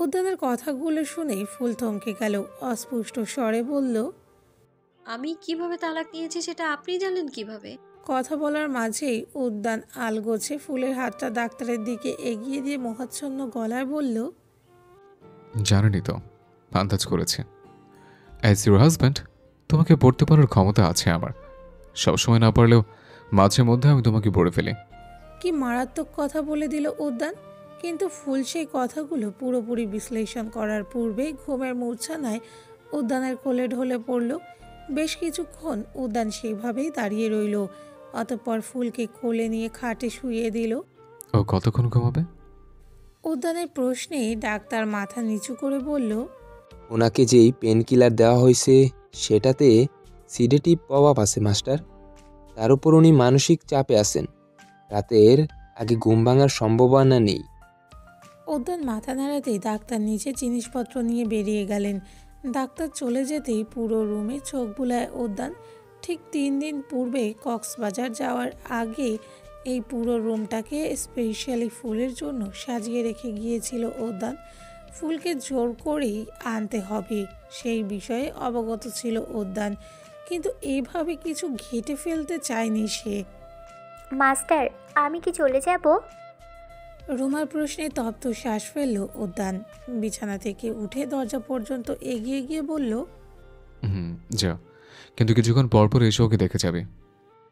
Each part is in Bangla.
উদ্যানের কথাগুলো শুনে ফুল থমকে গেল। অস্পষ্ট স্বরে বলল, আমি কিভাবে তালাক নিয়েছি সেটা আপনি জানলেন কিভাবে? কথা বলার মাঝেই উদ্যান আলগোছে ফুলের হাতটা ডাক্তারের দিকে এগিয়ে দিয়ে মোহাচ্ছন্ন গলায় বলল, জানেনই তো, আন্দাজ করেছি। অ্যাজ ইউর হাজব্যান্ড তোমাকে পড়তে পারার ক্ষমতা আছে আমার। সবসময় না পারলেও মাঝে মধ্যে আমি তোমাকে পড়ে ফেলি। কি মারাত্মক কথা বলে দিল উদ্যান। কিন্তু ফুল সেই কথাগুলো পুরোপুরি বিশ্লেষণ করার পূর্বেই ঘুমের মূর্ছানায় উদ্যানের কোলে ঢলে পড়ল। বেশ কিছুক্ষণ উদ্যান সেইভাবেই দাঁড়িয়ে রইল। অতঃপর ফুলকে কোলে নিয়ে খাটে শুইয়ে দিল। ও কতক্ষণ ঘুমাবে? উদ্যানের প্রশ্নে ডাক্তার মাথা নিচু করে বলল, ওনাকে যেই পেন কিলার দেওয়া হয়েছে সেটাতে সিডেটিভ প্রভাব আছে মাস্টার। তার উপর উনি মানসিক চাপে আছেন, রাতের আগে ঘুম ভাঙার সম্ভাবনা নেই। উদ্যান মাথা নাড়াতেই ডাক্তার নিচে জিনিসপত্র নিয়ে বেরিয়ে গেলেন। ডাক্তার চলে যেতেই পুরো রুমে চোখ বুলায় উদ্যান। ঠিক 3 দিন পূর্বে কক্সবাজার যাওয়ার আগে এই পুরো রুমটাকে স্পেশালি ফুলের জন্য সাজিয়ে রেখে গিয়েছিল উদ্যান। ফুলকে জোর করেই আনতে হবে সেই বিষয়ে অবগত ছিল উদ্যান, কিন্তু এইভাবে কিছু ঘেঁটে ফেলতে চায়নি সে। মাস্টার, আমি কি চলে যাব? রুমার প্রশ্নে তপ্ত শ্বাস ফেলল উদ্যান। বিছানা থেকে উঠে দরজা পর্যন্ত এগিয়ে গিয়ে বলল, যা, কিন্তু কিছুক্ষণ পরপর এসে ওকে দেখে যাবে।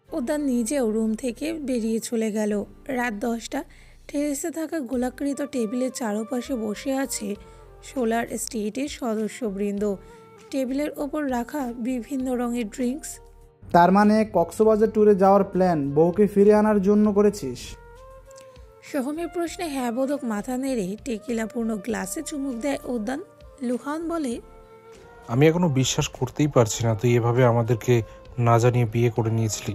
উদ্যান নিজেও রুম থেকে বেরিয়ে চলে গেল। রাত 10টা। টেরেসে থাকা গোলাকৃত টেবিলের চারপাশে বসে আছে সোলার স্টেটের সদস্যবৃন্দ। টেবিলের ওপর রাখা বিভিন্ন রঙের ড্রিঙ্কস। তার মানে কক্সবাজার ট্যুরে যাওয়ার প্ল্যান বউকে ফিরে আনার জন্য করেছিস? সোহমের প্রশ্নে হ্যাঁ বোধক মাথা নেড়ে টেকিলাপূর্ণ গ্লাসে চুমুক দেয় উদ্যান। লুহান বলে, আমি এখনো বিশ্বাস করতেই পারছি না তুই এভাবে আমাদেরকে না জানিয়ে বিয়ে করে নিয়েছিলি।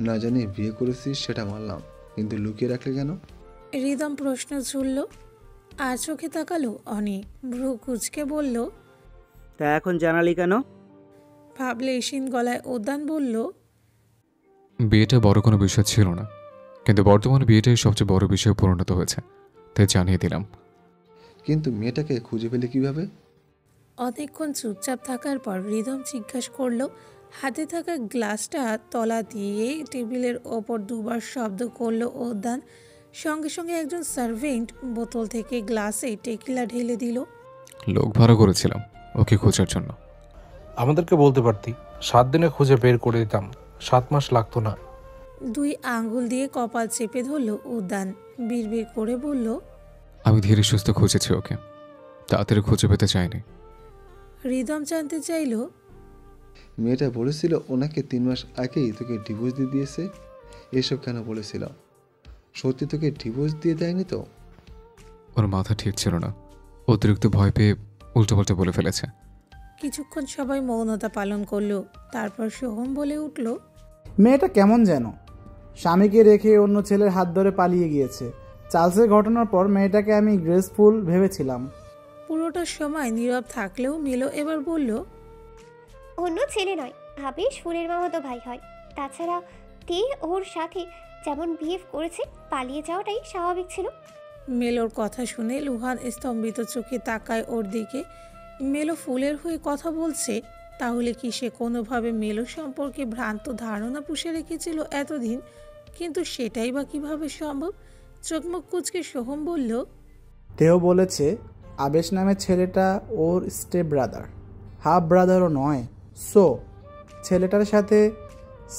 না জানিয়ে বিয়ে করেছিস সেটা মানলাম, কিন্তু লুকিয়ে রাখলে কেন? হৃদম প্রশ্ন ছুড়ল। আর চোখে তাকালো অনি। ভ্রু কুচকে বলল, তা এখন জানালি কেন? ভাবলেশীন গলায় উদ্যান বলল, বিয়েটা বড় কোনো বিষয় ছিল না, কিন্তু বর্তমানে বিয়েটাই সবচেয়ে বড় বিষয়ে পরিণত হয়েছে, তাই জানিয়ে দিলাম। কিন্তু মেয়েটাকে খুঁজে পেলে কিভাবে? অনেকক্ষণ চুপচাপ থাকার পর হৃদম জিজ্ঞাসা করল। হাতে থাকা গ্লাসটা তলা দিয়ে টেবিলের ওপর দুবার শব্দ করল উদ্যান। সঙ্গে সঙ্গে একজন সার্ভেন্ট বোতল থেকে গ্লাসে টেকিলা ঢেলে দিল। লোক ভাড়া করেছিলাম ওকে খোঁজার জন্য। আমাদেরকে বলতে পারতি, 7 দিনে খুঁজে বের করে দিতাম, 7 মাস লাগতো না। 2 আঙ্গুল দিয়ে কপাল চেপে ধরল উদ্যান। বিড়বিড় করে বলল, আমি ধীরে সুস্থ খুঁজেছি ওকে, তাড়াতাড়ি খুঁজে পেতে চাইনি। হৃদম জানতে চাইল, মেয়েটা বলেছিল ওনাকে 3 মাস আগেই তোকে ডিভোর্স দিয়ে দিয়েছে। এসব কেন বলেছিল? সত্যি তোকে ডিভোর্স দিয়ে দেয়নি তো? ওর মাথা ঠিক ছিল না, অতিরিক্ত ভয় পেয়ে উল্টোপাল্টা বলে ফেলেছে। কিছুক্ষণ সবাই মৌনতা পালন করলো। তারপর সোহম বলে উঠল, মেয়েটা কেমন যেন স্বামীকে রেখে অন্য ছেলের হাত ধরে পালিয়ে গিয়েছে। চার্লসের ঘটনার পর মেয়েটাকে আমি গ্রেসফুল ভেবেছিলাম। পুরোটা সময় নীরব থাকলেও মিলো এবার বলল, অন্য ছেলে নয়, আবেশ ফুলের মামাতো ভাই হয়। তাছাড়া তে ওর সাথে যেমন বিহেভ করেছে, পালিয়ে যাওয়াটাই স্বাভাবিক ছিল। মেলোর কথা শুনে লুহান স্তম্ভিত চোখে তাকায় ওর দিকে। মেলো ফুলের হয়ে কথা বলছে, তাহলে কি সে কোনোভাবে মেলো সম্পর্কে ভ্রান্ত ধারণা পুষে রেখেছিল এতদিন? কিন্তু সেটাই বা কিভাবে সম্ভব? চোখমুখ কুচকে সোহম বলল, দেহ বলেছে আবেশ নামের ছেলেটা ওর স্টেপ ব্রাদার, হাফ ব্রাদারও নয়। সো ছেলেটার সাথে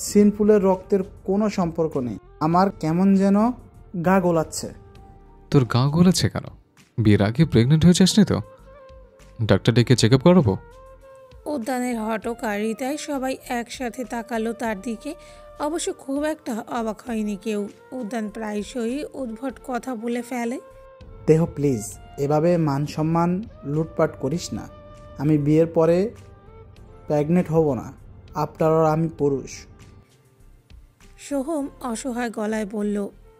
সিনফুলের রক্তের কোনো সম্পর্ক নেই। আমার কেমন যেন গা গোলাচ্ছে। তোর গা গোলাচ্ছে কেন? বিয়ের আগে প্রেগনেন্ট হয়ে যাসনি তো? ডাক্তার ডেকে চেক আপ করাবো? উদ্যানের হটকারিতায় সবাই একসাথে তাকালো তার দিকে। অবশ্য খুব একটা অবাক হয়নি কেউ। উদ্যান প্রায়শই উদ্ভট কথা বলে ফেলে। দেহ প্লিজ এভাবে মান সম্মান লুটপাট করিস না। আমি বিয়ের পরে প্রেগনেন্ট হব না। আফটার অল আমি পুরুষ। সোহম অসহায় গলায় বলল।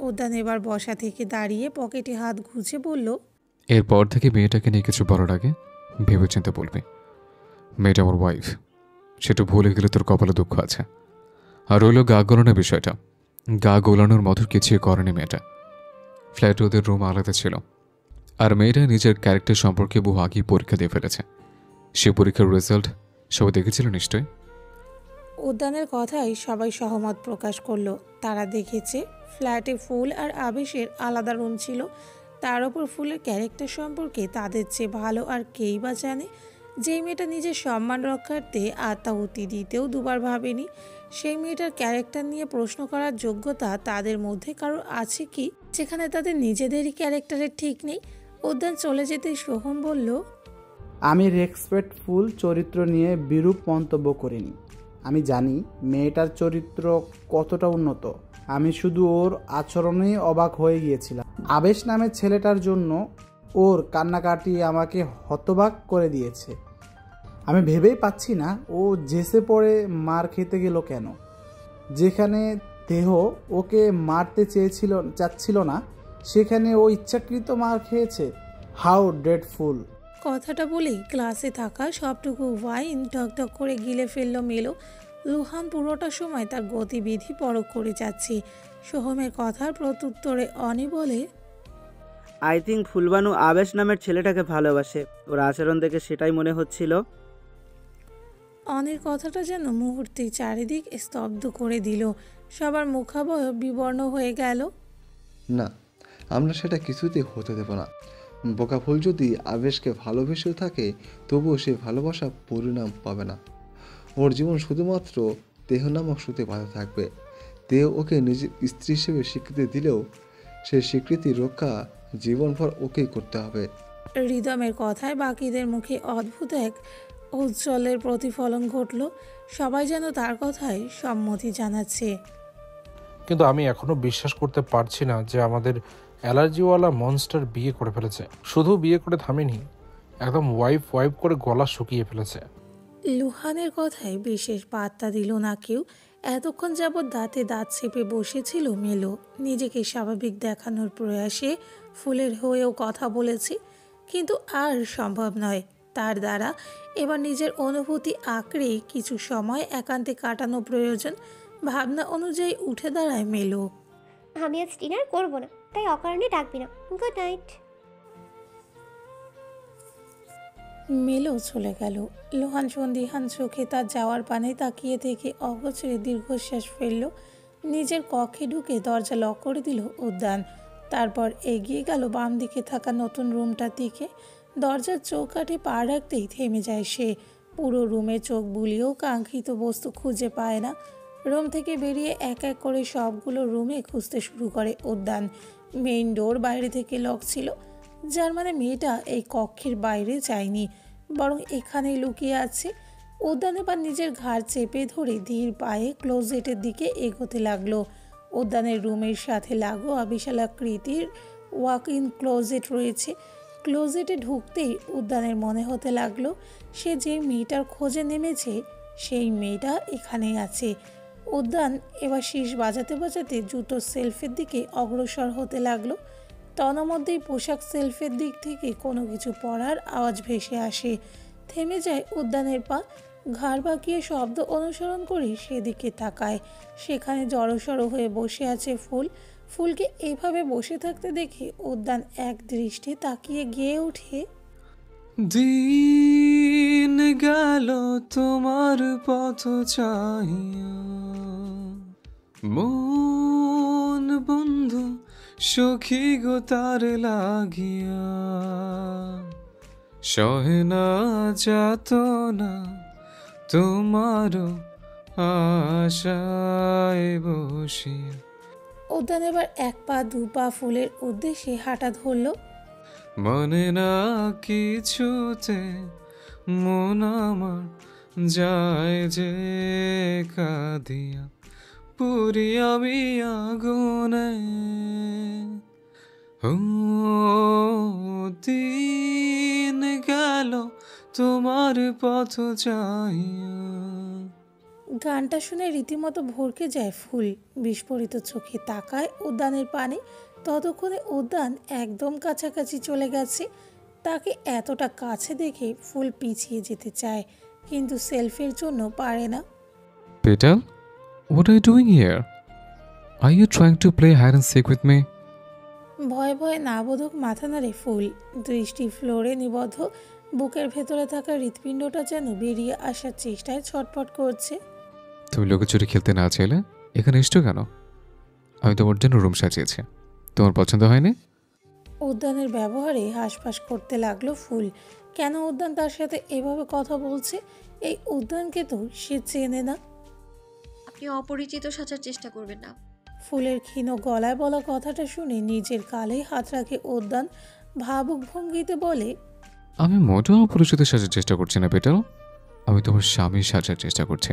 উদ্যান এবার বসা থেকে দাঁড়িয়ে পকেটে হাত গুজে বলল, এরপর থেকে মেয়েটাকে নিয়ে কিছু বলার আগে ভেবেচিন্তে বলবি। মেয়েটা আমার ওয়াইফ, সেটা ভুলে গেলে তোর কপালে দুঃখ আছে। আর রইল গা গোলানোর বিষয়টা, গা গোলানোর মতো কিছুই করেনি মেয়েটা। ফ্ল্যাটে ওদের রুম আলাদা ছিল, আর মেয়েটা নিজের ক্যারেক্টার সম্পর্কে বহু আগেই পরীক্ষা দিয়ে ফেলেছে। সে পরীক্ষার রেজাল্ট সবাই দেখেছিল নিশ্চয়ই। উদ্যানের কথায় সবাই সহমত প্রকাশ করলো। তারা দেখেছে ফ্ল্যাটে ফুল আর আবেশের আলাদা রুম ছিল। তার ওপর ফুলের ক্যারেক্টার সম্পর্কে তাদের চেয়ে ভালো আর কেই বা জানে। যেই মেয়েটা নিজের সম্মান রক্ষার্থে আত্মাহুতি দিতেও দুবার ভাবেনি, সেই মেয়েটার ক্যারেক্টার নিয়ে প্রশ্ন করার যোগ্যতা তাদের মধ্যে কারো আছে কি, যেখানে তাদের নিজেদেরই ক্যারেক্টারের ঠিক নেই। উদ্যান চলে যেতেই সোহম বলল, আমি রেসপেক্টফুল চরিত্র নিয়ে বিরূপ মন্তব্য করিনি। আমি জানি মেয়েটার চরিত্র কতটা উন্নত। আমি শুধু ওর আচরণেই অবাক হয়ে গিয়েছিলাম। আবেশ নামের ছেলেটার জন্য ওর কান্নাকাটি আমাকে হতবাক করে দিয়েছে। আমি ভেবেই পাচ্ছি না ও জেসে পড়ে মার খেতে গেল কেন। যেখানে দেহ ওকে মারতে চাচ্ছিল না, সেখানে ও ইচ্ছাকৃত মার খেয়েছে। How dreadful. কথাটা বলেই গ্লাসে থাকা সবটুকু ওয়াইন ঢকঢক করে গিলে ফেলল মেলো। লুহান পুরোটা সময় তার গতিবিধি পরখ করে যাচ্ছে। সোহমের কথার প্রত্যুত্তরে অনি বলে, আই থিঙ্ক ফুলবানু আবেশ নামের ছেলেটাকে ভালোবাসে। ওর আচরণ দেখে সেটাই মনে হচ্ছিল। অনির কথাটা যেন মুহূর্তেই চারিদিক স্তব্ধ করে দিল। সবার মুখাবয়ব বিবর্ণ হয়ে গেল। না, আমরা সেটা কিছুতেই হতে দেব না। বোকা ফুল যদি আবেশকে ভালোবেসেও থাকে, তবুও সে ভালোবাসা পরিণাম পাবে না। ওর জীবন শুধুমাত্র দেহ নামক সুতে বাঁধা থাকবে। দেহ ওকে নিজের স্ত্রী হিসেবে স্বীকৃতি দিলেও সেই স্বীকৃতি রক্ষা জীবনভর ওকেই করতে হবে। রিদমের কথায় বাকিদের মুখে অদ্ভুত এক উজ্জ্বলের প্রতিফলন ঘটল। সবাই যেন তার কথায় সম্মতি জানাচ্ছে। কিন্তু আমি এখনো বিশ্বাস করতে পারছি না যে আমাদের অ্যালার্জিওয়ালা মনস্টার বিয়ে করে ফেলেছে। শুধু বিয়ে করে থামেনি, একদম ওয়াইপ করে গলা শুকিয়ে ফেলেছে। লুহানের কথায় বিশেষ পাত্তা দিল না কেউ। এতক্ষণ যাবৎ দাঁতে দাঁত চেপে বসেছিল মেলো। নিজেকে স্বাভাবিক দেখানোর প্রয়াসে ফুলের হয়েও কথা বলেছে, কিন্তু আর সম্ভব নয় তার দ্বারা। এবার নিজের অনুভূতি আঁকড়ে কিছু সময় একান্তে কাটানো প্রয়োজন। ভাবনা অনুযায়ী উঠে দাঁড়ায় মেলো। আমি আজ ডিনার করবো না, তাই অকারণে ডাকবি না। Good night. মেলো চলে গেল। লোহান সন্দিহান চোখে তার যাওয়ার পানে তাকিয়ে থেকে অগোচরে দীর্ঘশ্বাস ফেলল। নিজের কক্ষে ঢুকে দরজা লক করে দিল উদ্যান। তারপর এগিয়ে গেল বাম দিকে থাকা নতুন রুমটার দিকে। দরজার চৌকাঠে পা রাখতেই থেমে যায় সে। পুরো রুমে চোখ বুলিয়েও কাঙ্ক্ষিত বস্তু খুঁজে পায় না। রুম থেকে বেরিয়ে এক এক করে সবগুলো রুমে খুঁজতে শুরু করে উদ্যান। মেইন ডোর বাইরে থেকে লক ছিল, যার মানে মেয়েটা এই কক্ষের বাইরে যায়নি, বরং এখানেই লুকিয়ে আছে। উদ্যান এবার নিজের ঘাড় চেপে ধরে ধীর পায়ে ক্লোজেটের দিকে এগোতে লাগলো। উদ্যানের রুমের সাথে লাগোয়া বিশালাকৃতির ওয়াক ইন ক্লোজেট রয়েছে। ক্লোজেটে ঢুকতেই উদ্যানের মনে হতে লাগলো সে যে মেয়েটার খোঁজে নেমেছে সেই মেয়েটা এখানেই আছে। উদ্যান এবার শীষ বাজাতে বাজাতে জুতোর সেলফের দিকে অগ্রসর হতে লাগলো। তন্মধ্যেই পোশাক সেলফের দিক থেকে কোনো কিছু পড়ার আওয়াজ ভেসে আসে। থেমে যায় উদ্যানের পা। ঘাড় বাঁকিয়ে শব্দ অনুসরণ করে সেদিকে তাকায়। সেখানে জড়সড় হয়ে বসে আছে ফুল। ফুলকে এভাবে বসে থাকতে দেখে উদ্যান এক দৃষ্টে তাকিয়ে গেয়ে ওঠে, দিন গেল তোমার পথ চাহিয়া, মন বন্ধু সখী গো তার লাগিয়া, সহে না যাত না তোমার আশায় বসিয়া। উদ্যান এবার এক পা দু পা ফুলের উদ্দেশ্যে হাঁটা ধরল। মনে না কিছুতে মন আমার যায় যে কাঁদিয়া, পুরি আমি আগুনে। ও দিন গেল তোমার পথ চাহিয়া। গানটা শুনে রীতিমতো ভরকে যায় ফুল। বিস্ফোরিত চোখে তাকায় উদ্যানের পানে। ততক্ষণে উদ্যান একদম কাছাকাছি চলে গেছে। তাকে এতটা কাছে দেখে ফুল পিছিয়ে যেতে চায়, কিন্তু সেলফের জন্য পারে না। Petal, what are you doing here? Are you trying to play hide and seek with me? ভয়ে ভয়ে নাবোধক মাথা নাড়ে ফুল। দৃষ্টি ফ্লোরে নিবদ্ধ। বুকের ভেতরে থাকা হৃৎপিণ্ডটা যেন বেরিয়ে আসার চেষ্টায় ছটফট করছে। তুমি লুকোচুরি খেলতে না চাইলে এখানে এসছো কেন? আমি তোমার জন্য রুম সাজিয়েছি, তোমার পছন্দ হয়নি? উদ্যানের ব্যবহারে হাঁসফাঁস করতে লাগলো ফুল। কেন উদ্যান তার সাথে এভাবে কথা বলছে? এই উদ্যানকে তো সে চেনে না। আপনি অপরিচিত সাজার চেষ্টা করবেন না। ফুলের ক্ষীণ গলায় বলা কথাটা শুনে নিজের গালে হাত রাখে উদ্যান। ভাবুক ভঙ্গিতে বলে, আমি মোটেও অপরিচিত সাজার চেষ্টা করছি না পেটাল, আমি তোমার স্বামী সাজার চেষ্টা করছি।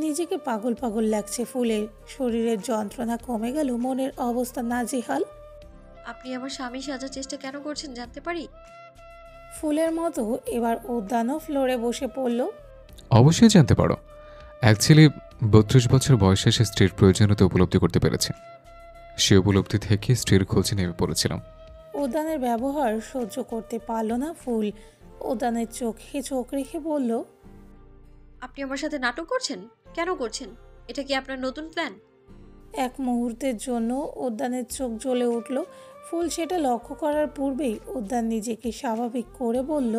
নিজেকে পাগল পাগল লাগছে ফুলের। শরীরের যন্ত্রণা কমে গেল, মনের অবস্থা নাজেহাল। আপনি আমার স্বামী সাজার চেষ্টা কেন করছেন জানতে পারি? ফুলের মতো এবার উদ্যানও ফ্লোরে বসে পড়ল। অবশ্যই জানতে পারো। অ্যাকচুয়ালি 32 বছর বয়সে সে স্ত্রীর প্রয়োজনীয়তা উপলব্ধি করতে পেরেছে। সে উপলব্ধি থেকে স্ত্রীর খোঁজে নেমে পড়েছিলাম। উদ্যানের ব্যবহার সহ্য করতে পারল না ফুল। উদ্যানের চোখে চোখ রেখে বলল, আপনি আমার সাথে নাটক করছেন? কেন করছেন? এটা কি আপনার নতুন প্ল্যান? এক মুহূর্তের জন্য উদ্যানের চোখ জ্বলে উঠল। ফুল সেটা লক্ষ্য করার পূর্বেই উদ্যান নিজেকে স্বাভাবিক করে বলল,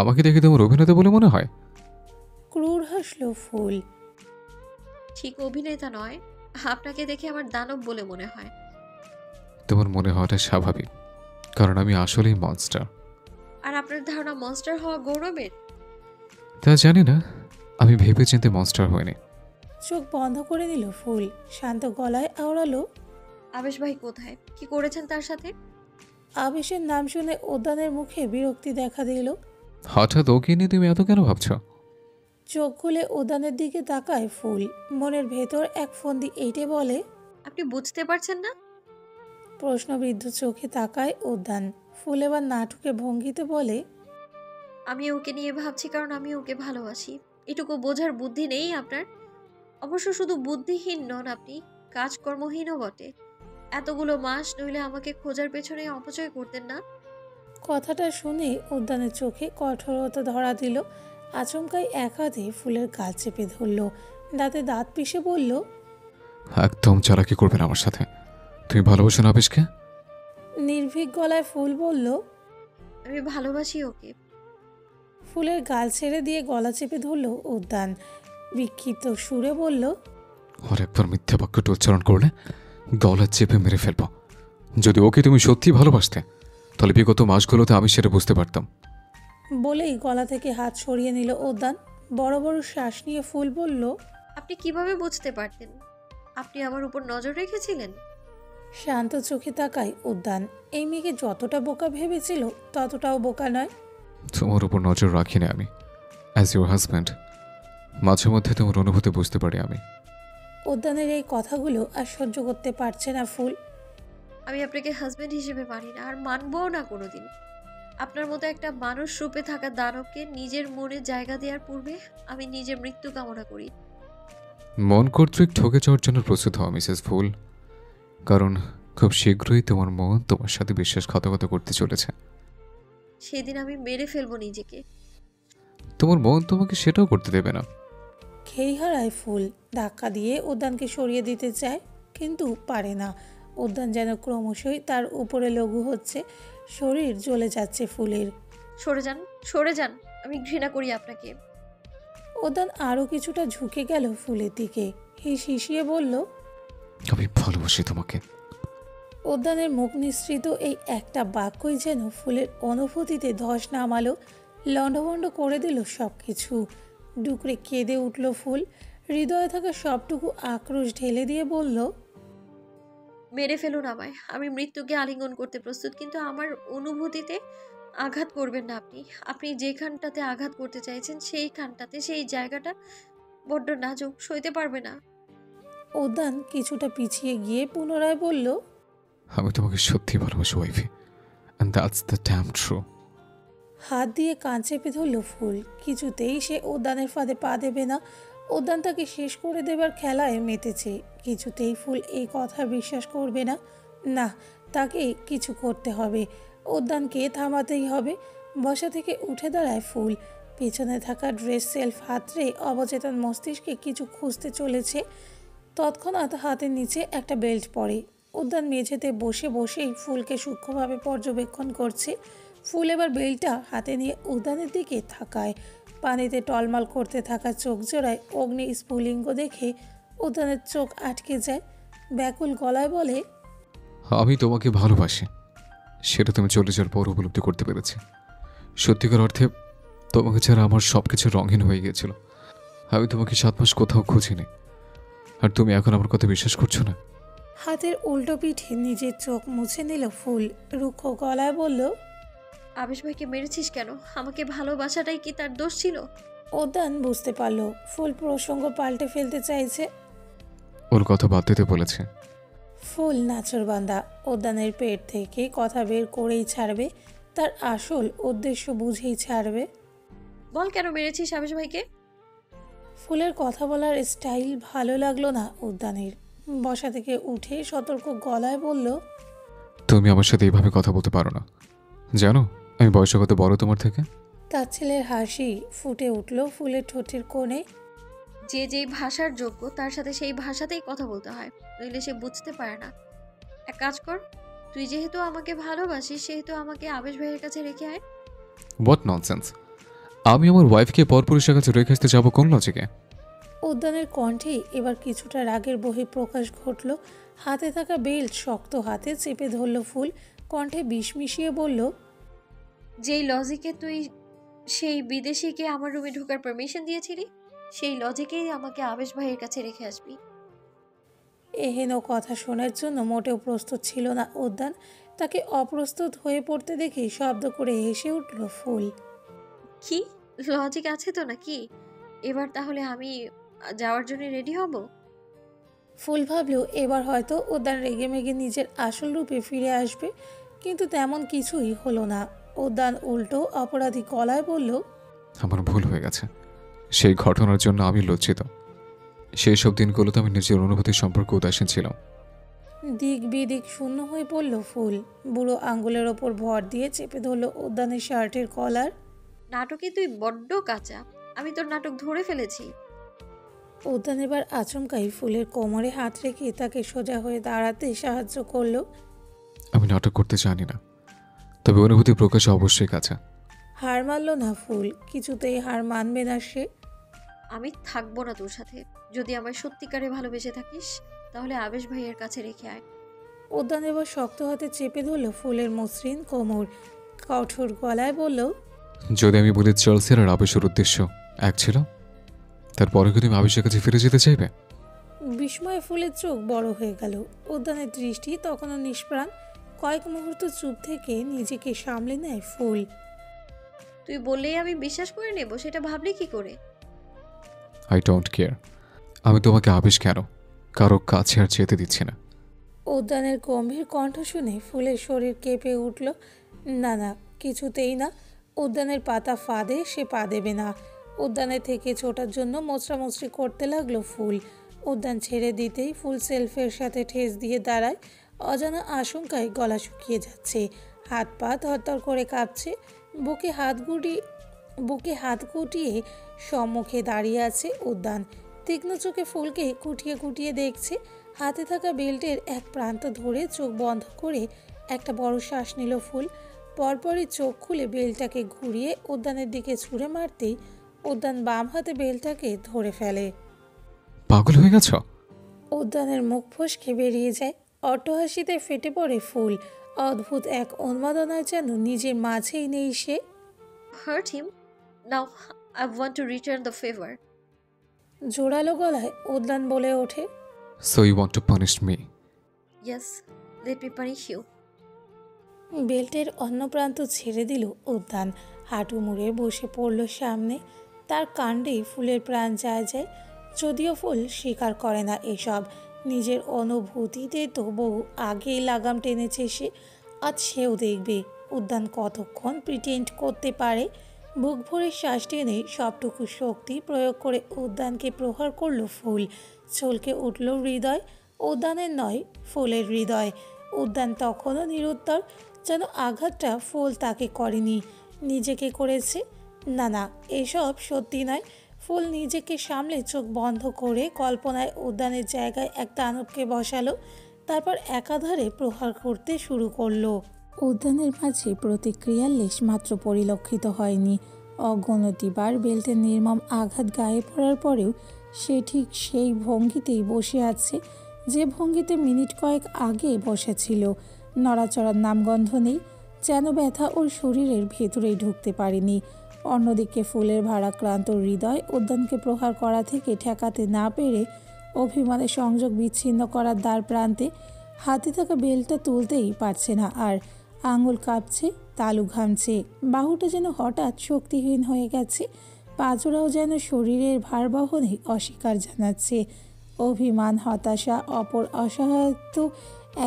আমাকে দেখে তোমার অভিনেতা বলে মনে হয়? ক্রূর হাসল ফুল। ঠিক অভিনেতা নয়, আপনাকে দেখে আমার দানব বলে মনে হয়। তোমার মনে হওয়াটা স্বাভাবিক, কারণ আমি আসলেই মনস্টার। আর আপনার ধারণা মনস্টার হওয়া গৌরবের? তা জানি না, আমি ভেবে চিন্তে মনস্টার হয়নি। চোখ বন্ধ করে নিল ফুল। শান্ত গলায় আওড়ালো, আবেশ ভাই কোথায়? কি করেছেন তার সাথে? আবেশের নাম শুনে উদ্যানের মুখে বিরক্তি দেখা দিল। হঠাৎ ওকে নিয়ে তুমি এত কেন ভাবছো? চোখ খুলে উদ্যানের দিকে তাকায় ফুল। মনের ভেতর এক ফন্দি এইটে বলে, আপনি বুঝতে পারছেন না? প্রশ্নবিদ্ধ চোখে তাকায় উদ্যান। ফুল এবার নাটুকে ভঙ্গিতে বলে, আমি ওকে নিয়ে ভাবছি কারণ আমি ওকে ভালোবাসি। এটুকু বোঝার বুদ্ধি নেই আপনার? অবশ্য শুধু বুদ্ধিহীন নন, আপনি কাজকর্মহীনও বটে। এতগুলো মাস নইলে আমাকে খোঁজার পেছনে অপচয় করতেন না। কথাটা শুনে উদ্যানের চোখে কঠোরতা ধরা দিল। আচমকাই এক হাতে ফুলের গাল চেপে ধরল। দাঁতে দাঁত পিষে বলল, একদম চালাকি করবে না আমার সাথে। তুমি ভালোবাসো না আবেশকে? নির্ভীক গলায় ফুল বলল, আমি ভালোবাসি ওকে। ফুলের গাল ছেড়ে দিয়ে গলা চেপে ধরল উদ্যান। বিক্ষিপ্ত সুরে বলল, আর একবার মিথ্যা বাক্যটা উচ্চারণ করলে গলা চেপে মেরে ফেলবো। যদি ওকে তুমি সত্যি ভালোবাসতে, তাহলে বিগত মাসগুলোতে আমি সেটা বুঝতে পারতাম। বলেই গলা থেকে হাত সরিয়ে নিল উদ্যান। বড় বড় শ্বাস নিয়ে ফুল বলল, আপনি কিভাবে বুঝতে পারতেন? আপনি আমার উপর নজর রেখেছিলেন? শান্ত চোখে তাকায় উদ্যান। এই মেয়েকে যতটা বোকা ভেবেছিল ততটাও বোকা নয়। তোমার উপর নজর রাখি না আমি, অ্যাজ ইউর হাজব্যান্ড। মাঝে মধ্যে তোমার অনুভূতি বুঝতে পারি আমি। উদ্যানের এই কথাগুলো আর সহ্য করতে পারছে না ফুল। আমি আপনাকে হাজবেন্ড হিসেবে মানি না, আর মানবও না কোনোদিন। আপনার মতো একটা মানুষ রূপে থাকা দানবকে নিজের মনে জায়গা দেওয়ার পূর্বে আমি নিজের মৃত্যু কামনা করি। মন কর্তৃক ঠকে যাওয়ার জন্য প্রস্তুত হওয়া মিসেস ফুল, কারণ খুব শীঘ্রই তোমার মন তোমার সাথে বিশ্বাসঘাতকতা করতে চলেছে। সেদিন আমি মেরে ফেলবো নিজেকে। তোমার মন তোমাকে সেটাও করতে দেবে না। খেই হারায় ফুল। ধাক্কা দিয়ে উদ্যানকে সরিয়ে দিতে চায়, কিন্তু পারে না। উদ্যান যেন ক্রমশই তার উপরে লঘু হচ্ছে। শরীর জ্বলে যাচ্ছে ফুলের। সরে যান, সরে যান, আমি ঘৃণা করি আপনাকে। উদ্যান আরও কিছুটা ঝুঁকে গেল ফুলের দিকে। হিসিয়ে বলল, আমি ভালোবাসি তোমাকে। উদ্যানের মুখ নিঃসৃত এই একটা বাক্যই যেন ফুলের অনুভূতিতে ধস নামালো, লণ্ডভণ্ড করে দিল সব কিছু। ডুকরে কেঁদে উঠল ফুল। হৃদয়ে থাকা সবটুকু আক্রোশ ঢেলে দিয়ে বলল, মেরে ফেলুন আমায়, আমি মৃত্যুকে আলিঙ্গন করতে প্রস্তুত, কিন্তু আমার অনুভূতিতে আঘাত করবেন না আপনি। আপনি যেখানটাতে আঘাত করতে চাইছেন সেইখানটাতে, সেই জায়গাটা বড্ড নাজুক, সইতে পারবে না। উদ্যান কিছুটা পিছিয়ে গিয়ে পুনরায় বলল, আমি তোমাকে সত্যি ভালোবাসি wifey, and that's the damn true. হাত দিয়ে কান চেপে ধরল ফুল। কিছুতেই সে উদ্যানের ফাঁদে পা দেবে না। উদ্যান তাকে শেষ করে দেবার খেলায় মেতেছে। কিছুতেই ফুল এই কথা বিশ্বাস করবে না। না, তাকে কিছু করতে হবে। উদ্যানকে থামাতেই হবে। বসা থেকে উঠে দাঁড়ায় ফুল। পেছনে থাকা ড্রেস সেলফ হাতড়ে অবচেতন মস্তিষ্কে কিছু খুঁজতে চলেছে। তৎক্ষণাৎ হাতের নিচে একটা বেল্ট পড়ে। উদ্যান মেঝেতে বসে বসেই ফুলকে সূক্ষ্মভাবে পর্যবেক্ষণ করছে। ফুল এবার বেলটা হাতে নিয়ে উদ্যানের দিকে তাকায়। পানিতে টলমল করতে থাকা চোখ জোড়ায় অগ্নি স্ফুলিঙ্গ দেখে উদ্যানের চোখ আটকে যায়। ব্যাকুল গলায় বলে, আমি তোমাকে ভালোবাসি, সেটা তুমি চলে যাওয়ার পর উপলব্ধি করতে পেরেছি। সত্যিকার অর্থে তোমাকে ছাড়া আমার সব কিছু রঙিন হয়ে গিয়েছিল। আমি তোমাকে 7 মাস কোথাও খুঁজিনি, আর তুমি এখন আমার কথা বিশ্বাস করছো না? হাতের উল্টো পিঠে নিজের চোখ মুছে নিল ফুল। রুক্ষ গলায় বলল, আবেশ ভাইকে মেরেছিস কেন? আমাকে ভালোবাসাটাই কি তার দোষ ছিল? উদ্যান বুঝতে পারল ফুল প্রসঙ্গ পাল্টে ফেলতে চাইছে। ওর কথা বাদ দিতে বলেছে। ফুল নাচরবান্দা, উদ্যানের পেট থেকে কথা বের করেই ছাড়বে, তার আসল উদ্দেশ্য বুঝেই ছাড়বে। বল কেন মেরেছিস আবেশ ভাইকে? ফুলের কথা বলার স্টাইল ভালো লাগলো না উদ্যানের। বসা থেকে উঠে সতর্ক গলায় বলল, তুমি আমার সাথে এইভাবে কথা বলতে পারো না, জানো আমি বয়সে কত বড় তোমার থেকে। তার ছেলের হাসি ফুটে উঠল ফুলের ঠোঁটের কোণে। যে যেই ভাষার যোগ্য তার সাথে সেই ভাষাতেই কথা বলতে হয়, নইলে সে বুঝতে পারে না। এক কাজ কর, তুই যেহেতু আমাকে ভালোবাসিস সেহেতু আমাকে আবেশ ভাইয়ের কাছে রেখে আয়। What nonsense! আমি আমার ওয়াইফকে পরপুরুষের কাছে রেখে আসতে যাবো কোন লজিকে? উদ্যানের কণ্ঠে এবার কিছুটা রাগের বহিঃপ্রকাশ ঘটল। হাতে থাকা বেল্ট শক্ত হাতে চেপে ধরল ফুল। কণ্ঠে বিষ মিশিয়ে বলল, যেই লজিকে তুই সেই বিদেশিকে আমার রুমে ঢোকার পারমিশন দিয়েছিলি, সেই লজিকেই আমাকে আবেশ ভাইয়ের কাছে রেখে আসবি। এহেন কথা শোনার জন্য মোটেও প্রস্তুত ছিল না উদ্যান। তাকে অপ্রস্তুত হয়ে পড়তে দেখে শব্দ করে হেসে উঠল ফুল। কি লজিক আছে তো নাকি? এবার তাহলে আমি যাওয়ার জন্য রেডি হব? ফুল ভাবল এবার হয়তো উদ্যান রেগে মেগে নিজের আসল রূপে ফিরে আসবে, কিন্তু তেমন কিছুই হলো না। উদ্যান উল্টো অপরাধী গলায় বলল, আমার ভুল হয়ে গেছে, সেই ঘটনার জন্য আমি লজ্জিত। সেই সব দিনগুলোতে আমি নিজের অনুভূতি সম্পর্কে উদাসীন ছিলাম। দিক বিদিক শূন্য হয়ে পড়ল ফুল। বুড়ো আঙ্গুলের ওপর ভর দিয়ে চেপে ধরল উদ্যানের শার্টের কলার। নাটকে তুই বড্ড কাঁচা, আমি তোর নাটক ধরে ফেলেছি। উদ্যান এবার আচমকাই ফুলের কোমরে হাত রেখে তাকে সোজা হয়ে দাঁড়াতে সাহায্য করল। আমি নাটক করতে জানি না, তবে অনুভূতি প্রকাশে অবশ্যই কাছে। হার মানল না ফুল, কিছুতেই হার মানবে না সে। আমি থাকবো না তোর সাথে। যদি আমায় সত্যিকারে ভালোবেসে থাকিস তাহলে আবেশ ভাইয়ের কাছে রেখে আয়। উদ্যান এবার শক্ত হাতে চেপে ধরল ফুলের মসৃণ কোমর। কঠোর গলায় বলল, যদি আমি বলি চার্লসের আর আবেশের উদ্দেশ্য এক ছিল, তারপরে কি তুমি আবেশের কাছে ফিরে যেতে চাইবে? বিস্ময়ে ফুলের চোখ বড় হয়ে গেল। উদ্যানের দৃষ্টি তখনও নিষ্প্রাণ। কয়েক মুহূর্ত চুপ থেকে নিজেকে সামলে নেয় ফুল। তুই বললেই আমি বিশ্বাস করে নেব, সেটা ভাবলি কি করে? I don't care. আমি তোমাকে আবেশ কেন কারো কাছে আর যেতে দিচ্ছি না। উদ্যানের গম্ভীর কণ্ঠ শুনে ফুলের শরীর কেঁপে উঠল। না না, কিছুতেই না। উদ্যানের পাতা ফাঁদে সে পা দেবে না। উদ্যানের থেকে ছোটার জন্য মোচড়ামুচড়ি করতে লাগলো ফুল। উদ্যান ছেড়ে দিতেই ফুল সেলফের সাথে ঠেস দিয়ে দাঁড়ায়। অজানা আশঙ্কায় গলা শুকিয়ে যাচ্ছে, হাত পা থরথর করে কাঁপছে। বুকে হাত গুটিয়ে সম্মুখে দাঁড়িয়ে আছে উদ্যান। তীক্ষ্ণ চোখে ফুলকে কুটিয়ে কুটিয়ে দেখছে। হাতে থাকা বেল্টের এক প্রান্ত ধরে চোখ বন্ধ করে একটা বড় শ্বাস নিল ফুল। পরপরই চোখ খুলে বেলটাকে ঘুরিয়ে উদ্যানের দিকে ছুঁড়ে মারতেই উদ্যান বাম হাতে বেলটাকে ধরে ফেলে। পাগল হয়ে গেছ? উদ্যানের মুখ ফসকে বেরিয়ে যায়। অট্টহাসিতে ফেটে পড়ে ফুল। অদ্ভুত এক উন্মাদনায় যেন নিজের মাঝেই নেই সে। Hurt him? Now I want to return the favor. জোরালো গলায় উদ্যান বলে ওঠে, so you want to punish me? Yes, let me punish you. বেল্টের অন্য প্রান্ত ছেড়ে দিল উদ্যান। হাঁটু মুড়ে বসে পড়ল সামনে। তার কাণ্ডে ফুলের প্রাণ যায় যায়, যদিও ফুল স্বীকার করে না এসব। নিজের অনুভূতিতে তো বহু আগেই লাগাম টেনেছে সে। আজ সেও দেখবে উদ্যান কতক্ষণ প্রিটেন্ড করতে পারে। বুক ভরে শ্বাস টেনে সবটুকু শক্তি প্রয়োগ করে উদ্যানকে প্রহার করল ফুল। চলকে উঠল হৃদয়, উদ্যানের নয় ফুলের হৃদয়। উদ্যান তখনও নিরুত্তর, যেন আঘাতটা ফুল তাকে করেনি, নিজেকে করেছে। না না, এসব সত্যি নয়। ফুল নিজেকে সামলে চোখ বন্ধ করে কল্পনায় উদ্যানের জায়গায় এক দানবকে বসালো। তারপর একাধারে প্রহার করতে শুরু করলো। উদ্যানের মাঝে প্রতিক্রিয়ার লেশমাত্র পরিলক্ষিত হয়নি। অগণতিবার বেল্টের নির্মম আঘাত গায়ে পড়ার পরেও সে ঠিক সেই ভঙ্গিতেই বসে আছে যে ভঙ্গিতে মিনিট কয়েক আগে বসেছিল। নড়াচড়ার নামগন্ধ নেই, যেন ব্যথা ওর শরীরের ভেতরেই ঢুকতে পারেনি। অন্যদিকে ফুলের ভারাক্রান্ত হৃদয় উদ্যানকে প্রহার করা থেকে ঠেকাতে না পেরে অভিমানে সংযোগ বিচ্ছিন্ন করার দ্বার প্রান্তে হাতে থাকা বেলটা তুলতেই পারছে না আর। আঙুল কাঁপছে, তালু ঘামছে, বাহুটা যেন হঠাৎ শক্তিহীন হয়ে গেছে, পাজরাও যেন শরীরের ভার বহনে অস্বীকার জানাচ্ছে। অভিমান, হতাশা, অপর অসহায়ত্ব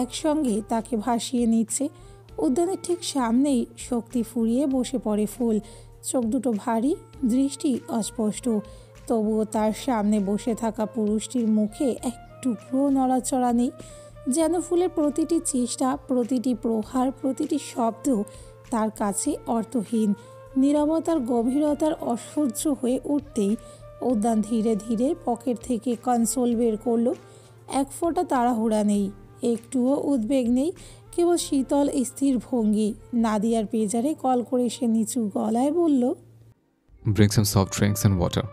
একসঙ্গে তাকে ভাসিয়ে নিচ্ছে। উদ্যানের ঠিক সামনেই শক্তি ফুরিয়ে বসে পড়ে ফুল। চোখ দুটো ভারী, দৃষ্টি অস্পষ্ট, তবুও তার সামনে বসে থাকা পুরুষটির মুখে এক টুকরো নড়াচড়া নেই। যেন ফুলের প্রতিটি চেষ্টা, প্রতিটি প্রহার, প্রতিটি শব্দ তার কাছে অর্থহীন। নীরবতার গভীরতার অসহ্য হয়ে উঠতেই উদ্যান ধীরে ধীরে পকেট থেকে কনসোল বের করলো। এক ফোঁটা তাড়াহুড়া নেই, একটুও উদ্বেগ নেই, কেবল শীতল স্থির ভঙ্গি। নাদিয়ার পেজারে কল করে সে নিচু গলায় বলল, bring some soft drinks and water.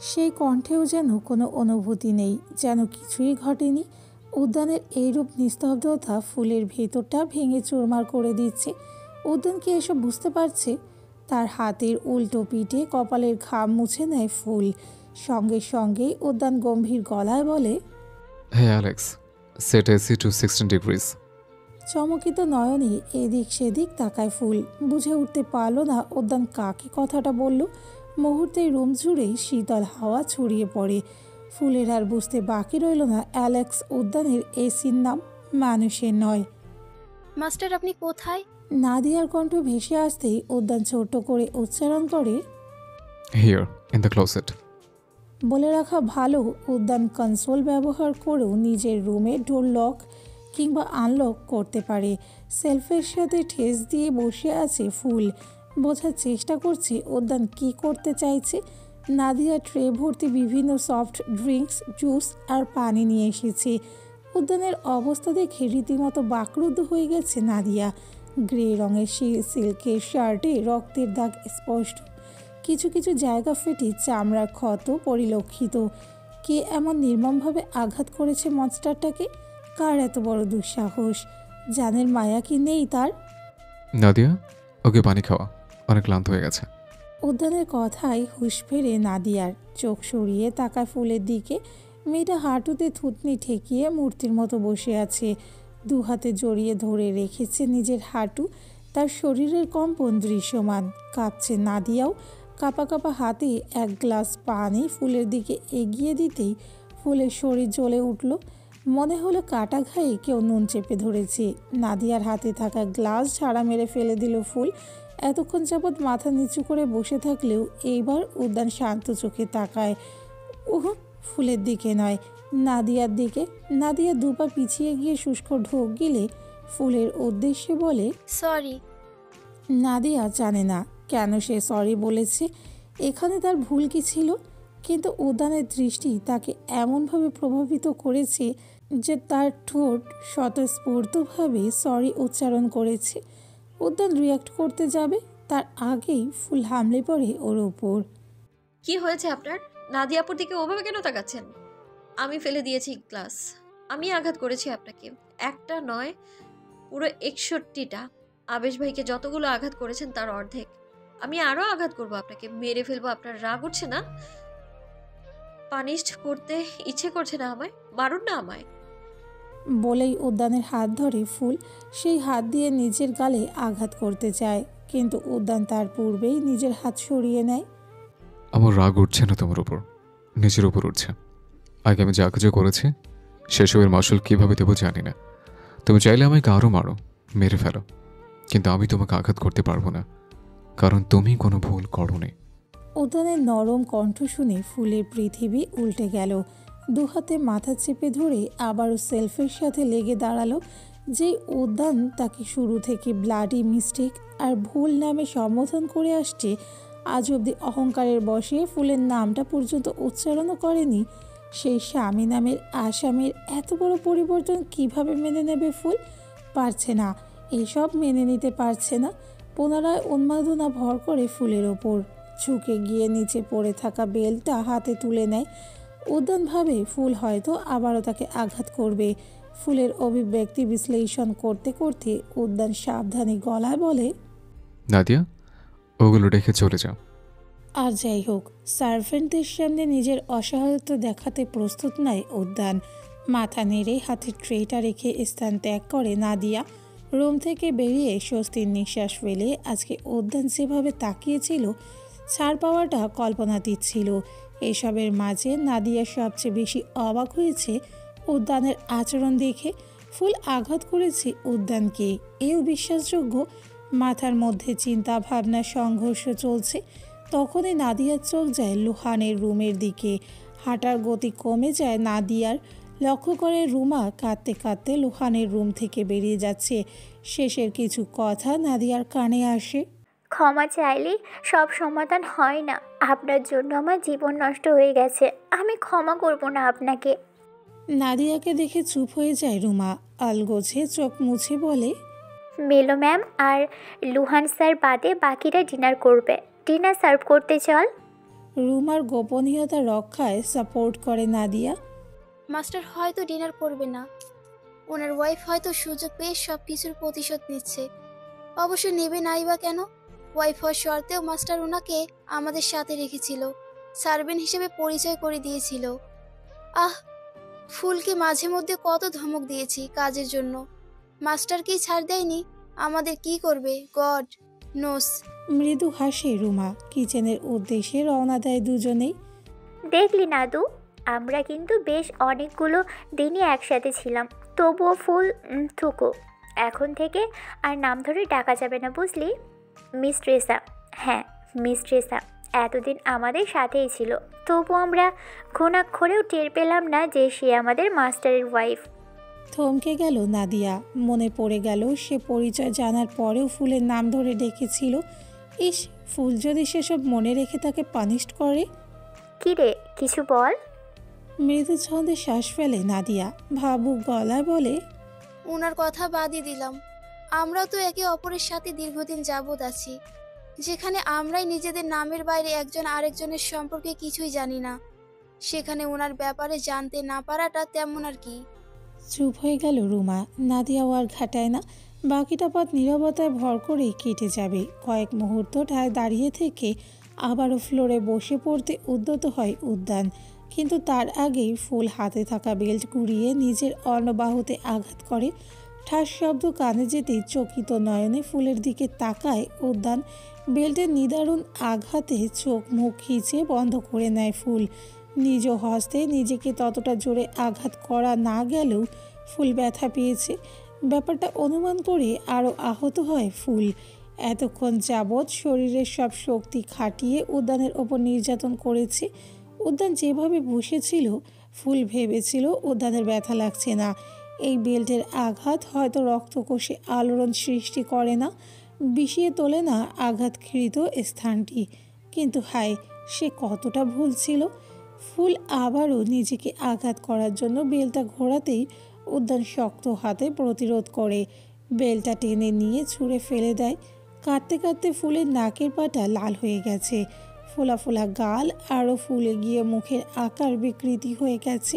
সেই কণ্ঠেও যেন কোনো অনুভূতি নেই, যেন কিছুই ঘটেনি। উদ্যানের এইরূপ নিস্তব্ধতা ফুলের ভেতরটা ভেঙে চুরমার করে দিচ্ছে। উদ্যান কি এসব বুঝতে পারছে? তার হাতের উল্টো পিঠে কপালের ঘাম মুছে নেয় ফুল। সঙ্গে সঙ্গেই উদ্যান গম্ভীর গলায় বলে, হ্যাঁ Alex, set AC to 16 degrees. চমকিত নয়নে এদিক সেদিক তাকায় ফুল। বুঝে উঠতে পারল না উদ্যান কাকে কথাটা বলল। মুহূর্তেই রুম জুড়ে শীতল হাওয়া ছড়িয়ে পড়ে। ফুলের আর বুঝতে বাকি রইল না অ্যালেক্স উদ্যানের এসির নাম, মানুষের নয়। মাস্টার আপনি কোথায়? নাদিয়ার কণ্ঠ ভেসে আসতেই উদ্যান ছোট করে উচ্চারণ করে, হিয়ার ইন দ্য ক্লোজেট। বলে রাখা ভালো, উদ্যান কনসোল ব্যবহার করেও নিজের রুমে ডোর লক কিংবা আনলক করতে পারে। সেলফের সাথে ঠেস দিয়ে বসে আছে ফুল। বোঝার চেষ্টা করছে উদ্যান কি করতে চাইছে। নাদিয়া ট্রে ভর্তি বিভিন্ন সফট ড্রিঙ্কস, জুস আর পানি নিয়ে এসেছে। উদ্যানের অবস্থা দেখে রীতিমতো বাকরুদ্ধ হয়ে গেছে নাদিয়া। গ্রে রঙের সিল্কের শার্টে রক্তের দাগ স্পষ্ট, কিছু কিছু জায়গা ফেটে চামড়ার ক্ষত পরিলক্ষিত। কে এমন নির্মমভাবে আঘাত করেছে মনস্টারটাকে? কার এত বড় দুঃসাহস? জানের মায়া কি নেই তার? নাদিয়া, ওকে পানি খাওয়া, অনেক ক্লান্ত হয়ে গেছে। উদ্যানের কথায় হুঁশ ফেরে নাদিয়ার। চোখ সরিয়ে তাকায় ফুলের দিকে। মেয়েটা হাঁটুতে থুতনি ঠেকিয়ে মূর্তির মতো বসে আছে। দু হাতে জড়িয়ে ধরে রেখেছে নিজের হাঁটু। তার শরীরের কম্পন দৃশ্যমান। কাঁপছে নাদিয়াও। কাঁপা কাঁপা হাতে এক গ্লাস পানি ফুলের দিকে এগিয়ে দিতেই ফুলের শরীর জ্বলে উঠল। মনে হলো কাটা ঘায়ে কেউ নুন চেপে ধরেছে। নাদিয়ার হাতে থাকা গ্লাস ঝাড়া মেরে ফেলে দিল ফুল। এতক্ষণ যাবৎ মাথা নিচু করে বসে থাকলেও এইবার উদ্যান শান্ত চোখে তাকায়। ফুলের দিকে নয়, নাদিয়ার দিকে। নাদিয়া দুপা পিছিয়ে গিয়ে শুষ্ক ঢোক গিলে ফুলের উদ্দেশ্যে বলে, সরি। নাদিয়া জানে না কেন সে সরি বলেছে, এখানে তার ভুল কি ছিল, কিন্তু উদ্যানের দৃষ্টি তাকে এমনভাবে প্রভাবিত করেছে যে তার ঠোঁট স্বতঃস্ফূর্তভাবে সরি উচ্চারণ করেছে। উদ্যান রিয়াক্ট করতে যাবে, তার আগেই ফুল হামলে পড়ে ওর ওপর। কি হয়েছে আপনার? নাদিয়াপুর দিকে ওভাবে কেন তাকাচ্ছেন? আমি ফেলে দিয়েছি গ্লাস। আমি আঘাত করেছি আপনাকে, একটা নয়, পুরো 61টা। আবেশ ভাইকে যতগুলো আঘাত করেছেন তার অর্ধেক। আমি আরো আঘাত করব আপনাকে, মেরে ফেলবো। আপনার রাগ উঠছে না? পানিশড করতে ইচ্ছে করছে না আমায়? মারুন না আমায়। বলেই উদ্যানের হাত ধরে ফুল সেই হাত দিয়ে নিজের গালে আঘাত করতে চায়, কিন্তু উদ্যান তার পূর্বেই নিজের হাত সরিয়ে নেয়। আমার রাগ উঠছে না তোমার উপর, নিজের উপর উঠছে। আগে আমি যা কিছু করেছি সেসবের মাসুল কীভাবে দেবো জানি না। তুমি চাইলে আমাকে আরও মারো, মেরে ফেলো, কিন্তু আমি তোমাকে আঘাত করতে পারবো না, কারণ তুমি কোনো ভুল করোনি। উদ্যানের নরম কণ্ঠ শুনে ফুলের পৃথিবী উল্টে গেল। দুহাতে মাথা চেপে ধরে আবারও সেলফের সাথে লেগে দাঁড়ালো। যেই উদ্যান তাকে শুরু থেকে ব্লাডি মিস্টেক আর ভুল নামে সম্বোধন করে আসছে, আজ অবধি অহংকারের বশে ফুলের নামটা পর্যন্ত উচ্চারণও করেনি, সেই স্বামী নামের আসামির এত বড় পরিবর্তন কিভাবে মেনে নেবে ফুল? পারছে না, এইসব মেনে নিতে পারছে না। পুনরায় উন্মাদনা ভর করে ফুলের ওপর ঝুঁকে গিয়ে নিচে পড়ে থাকা বেলটা হাতে তুলে নেয়। উদ্যান ভাবে ফুল হয়তো আবারও তাকে আঘাত করবে। ফুলের অভিব্যক্তি বিশ্লেষণ করতে করতে উদ্যান সাবধানী গলায় বলে, নাদিয়া, ওগুলো রেখে চলে যাও। আর যাই হোক, সার্ভেন্টদের সামনে নিজের অসহায়তা দেখাতে প্রস্তুত নয় উদ্যান। মাথা নেড়ে হাতে ট্রেটা রেখে স্থান ত্যাগ করে নাদিয়া। রুম থেকে বেরিয়ে স্বস্তির নিঃশ্বাস ফেলে আজকে উদ্যান যেভাবে তাকিয়েছিল, ছাড় পাওয়াটা কল্পনাতীত ছিল। এসবের মাঝে নাদিয়া সবচেয়ে বেশি অবাক হয়েছে উদ্যানের আচরণ দেখে। ফুল আঘাত করেছে উদ্যানকে, এও বিশ্বাসযোগ্য? মাথার মধ্যে চিন্তা ভাবনা সংঘর্ষ চলছে। তখনই নাদিয়ার চোখ যায় লুহানের রুমের দিকে। হাঁটার গতি কমে যায় নাদিয়ার। লক্ষ্য করে রুমা কাঁদতে কাঁদতে লুহানের রুম থেকে বেরিয়ে যাচ্ছে। শেষের কিছু কথা নাদিয়ার কানে আসে। ক্ষমা চাইলে সব সমাধান হয় না। আপনার জন্য আমার জীবন নষ্ট হয়ে গেছে, আমি ক্ষমা করব না আপনাকে। নাদিয়াকে দেখে চুপ হয়ে যায় রুমা। আলগোছে চোখ মুছে বলে, মেলো ম্যাম আর লুহান স্যার বাদে বাকিরা ডিনার করবে। ডিনার সার্ভ করতে চল। রুমার গোপনীয়তা রক্ষায় সাপোর্ট করে নাদিয়া। মাস্টার হয়তো ডিনার করবে না, ওনার ওয়াইফ হয়তো সুযোগ পেয়ে সব কিছুর প্রতিশোধ নিচ্ছে। অবশ্য নেবে নাই বা কেন? ওয়াইফ হওয়ার শর্তেও মাস্টার ওনাকে আমাদের সাথে রেখেছিল, সার্ভেন্ট হিসেবে পরিচয় করে দিয়েছিল। ফুলকে মাঝে মধ্যে কত ধমক দিয়েছি কাজের জন্য, মাস্টারকেই ছাড় দেয়নি। আমাদের কি করবে গড নোস। মৃদু হাসে রুমা। কিচেনের উদ্দেশ্যে রওনা দেয় দুজনেই। দেখলি নাদু, আমরা কিন্তু বেশ অনেকগুলো দিনই একসাথে ছিলাম, তবুও ফুল থুকো। এখন থেকে আর নাম ধরে ডাকা যাবে না, বুঝলি? মিস ট্রেসা। হ্যাঁ, মিস ট্রেসা এতদিন আমাদের সাথেই ছিল, তবু আমরা ঘুণাক্ষরেও টের পেলাম না যে সে আমাদের মাস্টারের ওয়াইফ। থমকে গেল নাদিয়া। মনে পড়ে গেল সে পরিচয় জানার পরেও ফুলের নাম ধরে ডেকেছিল। ইস, ফুল যদি সেসব মনে রেখে তাকে পানিশ করে। কি রে, কিছু বল। মৃদু ছন্দে শ্বাস ফেলে নাদিয়া। ভাবুক গলায় বলে, ওনার কথা বাদই দিলাম, আমরাও তো একে অপরের সাথে দীর্ঘদিন যাবৎ আছি, যেখানে আমরাই নিজেদের নামের বাইরে একজন আরেকজনের সম্পর্কে কিছুই জানি না। সেখানে ওনার ব্যাপারে জানতে না পারাটা তেমন আর কি। চুপ হয়ে গেল রুমা। নাদিয়াও আর ঘাটায় না। বাকিটা পথ নীরবতায় ভর করেই কেটে যাবে। কয়েক মুহূর্ত ঠায় দাঁড়িয়ে থেকে আবারও ফ্লোরে বসে পড়তে উদ্যত হয় উদ্যান। কিন্তু তার আগেই ফুল হাতে থাকা বেল্ট ঘুরিয়ে নিজের অর্ণবাহুতে আঘাত করে। ঠাস শব্দ কানে যেতেই চকিত নয়নে ফুলের দিকে তাকায় উদ্যান। বেল্টের নিদারুণ আঘাতে চোখ মুখ খিচে বন্ধ করে নেয় ফুল। নিজ হস্তে নিজেকে ততটা জোরে আঘাত করা না গেলেও ফুল ব্যথা পেয়েছে। ব্যাপারটা অনুমান করে আরও আহত হয় ফুল। এতক্ষণ যাবৎ শরীরের সব শক্তি খাটিয়ে উদ্যানের ওপর নির্যাতন করেছে। উদ্যান যেভাবে বসেছিল, ফুল ভেবেছিল উদ্যানের ব্যথা লাগছে না। এই বেল্টের আঘাত হয়তো রক্তকোষে আলোড়ন সৃষ্টি করে না, বিষিয়ে তোলে না আঘাতকৃত স্থানটি। কিন্তু হায়, সে কতটা ভুল ছিল। ফুল আবারও নিজেকে আঘাত করার জন্য বেলটা ঘোরাতেই উদ্যান শক্ত হাতে প্রতিরোধ করে। বেলটা টেনে নিয়ে ছুঁড়ে ফেলে দেয়। কাঁদতে কাঁদতে ফুলের নাকের পাটা লাল হয়ে গেছে। ফোলা ফোলা গাল আরও ফুলে গিয়ে মুখের আকার বিকৃতি হয়ে গেছে।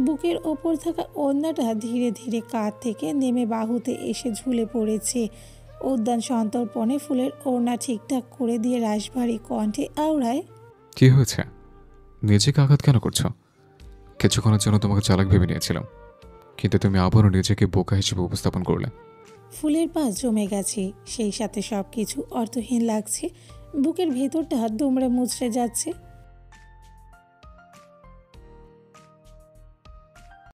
বুকের ওপর থাকা ওড়নাটা ধীরে ধীরে কাঁধ থেকে নেমে বাহুতে এসে ঝুলে পড়েছে। উদ্যান সন্তর্পণে ফুলের ওড়না ঠিকঠাক করে দিয়ে রাশভারী কণ্ঠে আওড়ায়, কি হয়েছে? নিজেকে আঘাত কেন করছো? কিছুক্ষণের জন্য তোমাকে চালাক ভেবে নিয়েছিলাম, কিন্তু তুমি আবারও নিজেকে বোকা হিসেবে উপস্থাপন করলে। ফুলের পা জমে গেছে, সেই সাথে সব কিছু অর্থহীন লাগছে। বুকের ভেতরটা দুমড়ে মুচড়ে যাচ্ছে।